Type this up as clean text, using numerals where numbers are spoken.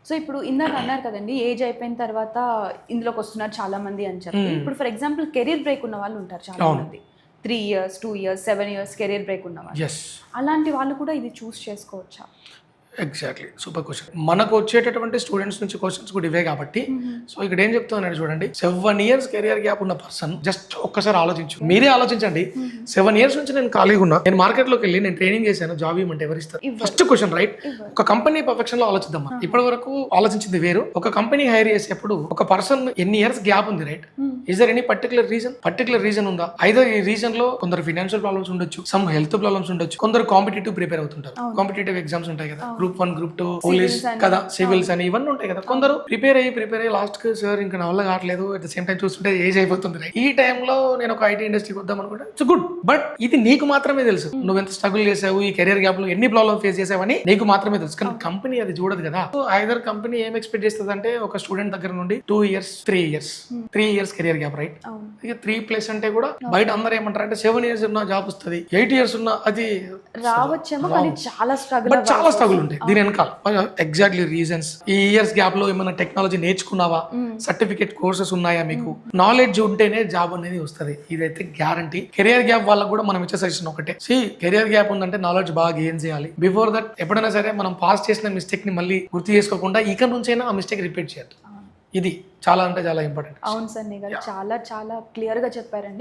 So ఇప్పుడు ఇందాక అన్నారు కదండి, ఏజ్ అయిపోయిన తర్వాత ఇందులోకి వస్తున్నారు చాలా మంది అని చెప్పి. ఇప్పుడు ఫర్ ఎగ్జాంపుల్ కెరీర్ బ్రేక్ ఉన్న వాళ్ళు ఉంటారు చాలా మంది. 3 years, 2 years, 7 years career break ఉన్న వాళ్ళు. అలాంటి వాళ్ళు కూడా ఇది చూస్ చేసుకోవచ్చా? Exactly, super question. మనకు వచ్చేటటువంటి స్టూడెంట్స్ నుంచి క్వశ్చన్స్ కూడా ఇవే కాబట్టి, సో ఇక్కడ ఏం చెప్తున్నాడు చూడండి, 7 ఇయర్స్ కెరియర్ గ్యాప్ ఉన్న పర్సన్ జస్ట్ ఒక్కసారి ఆలోచించు, మీరే ఆలోచించండి. 7 ఇయర్స్ నుంచి నేను ఖాళీగా ఉన్నా, నేను మార్కెట్లోకి వెళ్ళి నేను ట్రైనింగ్ చేశాను, జాబ్ ఇవ్వమంటే ఎవరు ఇస్తారు? First question, right? ఒక కంపెనీ పర్ఫెక్షన్ లో ఆలోచిద్దాం. ఇప్పటి వరకు ఆలోచించింది వేరు. ఒక కంపెనీ హైర్ చేసేప్పుడు ఒక పర్సన్ ఎన్ని ఇయర్స్ గ్యాప్ ఉంది, right? Is there any particular reason ఉందా? ఐదర్ ఈ రీజన్ లో కొందరు ఫినాన్షియల్ ప్రాబ్లమ్స్ ఉండొచ్చు, సమ్ హెల్త్ ప్రాబ్లమ్స్ ఉండొచ్చు, కొందరు కాంపిటేటివ్ ప్రిపేర్ అవుతుంటారు, కాంపిటేటివ్ ఎగ్జామ్స్ ఉంటాయి కదా, గ్రూప్ 1, గ్రూప్ 2, పోలీస్ కదా, సివిల్స్ అని ఇవన్నీ ఉంటాయి కదా. కొందరు ప్రిపేర్ అయ్యి లాస్ట్ కి సార్ ఇంకా నా వల్ల కావట్లేదు, అట్ ద సేమ్ టైం చూస్తుంటే ఏజ్ అయిపోతుంది. ఈ టైంలో నేను ఒక ఐటీ ఇండస్ట్రీకి వద్దాం అనుకుంటే ఇట్స్ గుడ్, బట్ ఇది నీకు మాత్రమే తెలుసు. నువ్వు ఎంత స్ట్రగుల్ చేసావు, ఈ కెరీర్ గ్యాప్ లో ఎన్ని ప్రాబ్లమ్ ఫేస్ చేసావని నీకు మాత్రమే తెలుసు. కానీ కంపెనీ అది చూడదు కదా. సో ఐదర్ కంపెనీ ఏం ఎక్స్పెక్ట్ చేస్తుంది అంటే ఒక స్టూడెంట్ దగ్గర నుండి 2 years, 3 years career gap, right? ఇక 3+ అంటే కూడా బయట అందరూ ఏమంటారు అంటే 7 ఇయర్స్ ఉన్నా జాబ్ వస్తుంది, 8 ఇయర్స్ ఉన్నా అది రావచ్చేమో, కానీ చాలా స్ట్రగుల్ ఉంటాయి దీని వెనకాల. Exactly reasons. ఈ ఇయర్స్ గ్యాప్ లో ఏమైనా టెక్నాలజీ నేర్చుకున్నావా, సర్టిఫికేట్ కోర్సెస్ ఉన్నాయా, మీకు నాలెడ్జ్ ఉంటేనే జాబ్ అనేది వస్తుంది, ఇదైతే గ్యారంటీ. కెరియర్ గ్యాప్ వాళ్ళకి కూడా మనం ఇచ్చే సజెషన్ ఒకటే, కెరియర్ గ్యాప్ ఉందంటే నాలెడ్జ్ బాగా గెయిన్ చేయాలి. బిఫోర్ దట్ ఎప్పుడైనా సరే మనం పాస్ చేసిన మిస్టేక్ ని మళ్ళీ గుర్తు చేసుకోకుండా ఇక నుంచైనా ఆ మిస్టేక్ రిపీట్ చేయాలి. ఇది చాలా అంటే చాలా ఇంపార్టెంట్. అవును సార్, చాలా చాలా క్లియర్ గా చెప్పారండి.